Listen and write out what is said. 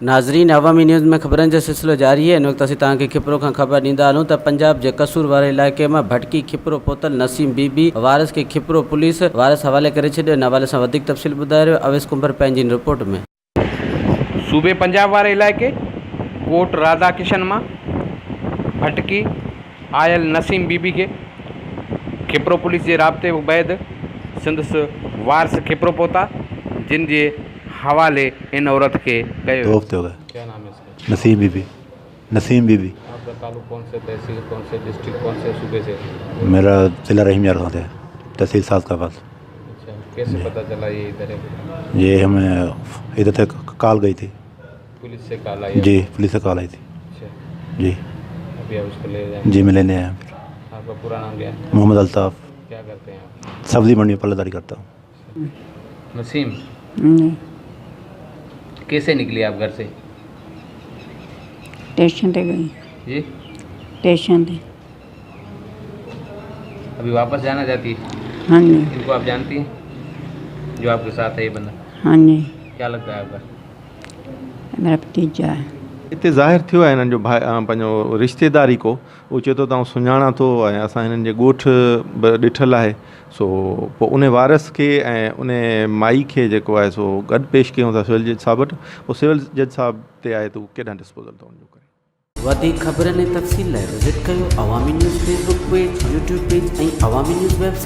नाज़रीन, अवामी न्यूज़ में ख़बरनि जो सिलसिलो जारी है। इन वक़्तु असीं तव्हांखे खिपरो खां ख़बर ॾींदा हलूं त पंजाब जे कसूर वारे इलाइक़े में भटकी खिपरो पहुतल नसीम बीबी वारिस खे खिपरो पुलिस वारिस हवाले करे छॾियो। इन हवाले सां वधीक तफ़सील ॿुधाए रहियो अवेस कुंबर पंहिंजी इन रिपोर्ट में। सूबे पंजाब वारे इलाइक़े कोट राधा किशन मां भटकी आयल नसीम बीबी के खिपरो पुलिस के राब्ते बैदि संदसि वारिस खिपरो पहुता, जिन जे हवाले इन औरत के कयो। 2 हफ्ते हो गए। क्या नाम है इसका? नसीम बीबी। आपका ताल्लुक कौन से तहसील, कौन से डिस्ट्रिक्ट, कौन से सूबे से? मेरा जिला रहीम यार खाते है, तहसील सादकाबाद। अच्छा, कैसे पता चला ये इधर है? ये हमें इधर तक कॉल गई थी। पुलिस से कॉल आई? जी, पुलिस से कॉल आई थी। अच्छा, जी अभी आप उसको ले जाएंगे? जी, मैं लेने आया। आपका पूरा नाम क्या है? मोहम्मद अल्ताफ़। क्या करते हैं आप? सब्जी मंडी में पल्लेदारी करता हूँ। नसीम, कैसे निकली आप घर से? स्टेशन पे गई। जी, स्टेशन पे। अभी वापस जाना चाहती है? हाँ जी, इनको आप जानती हैं जो आपके साथ है ये बंदा? हाँ जी, क्या लगता है आपका? मेरा भतीजा है। हिते ज़ाहिर थियो आहे हिननि जो पंहिंजो रिश्तेदारी को उहो चए थो तव्हां सुञाणा थो ऐं असां हिननि जे ॻोठ बि ॾिठल आहे, सो पोइ उन वारिस खे ऐं उन माई खे जेको आहे सो गॾु पेश कयूं था सिविल जज साहब वटि। पोइ सिविल जज साहब ते आहे त उहो केॾां डिस्पोज़ल थो वञो करे। वधीक ख़बरनि ऐं तफ़सील लाइ विज़िट कयो Awami news Facebook page, YouTube page ऐं अवामी न्यूज़ वेबसाइट।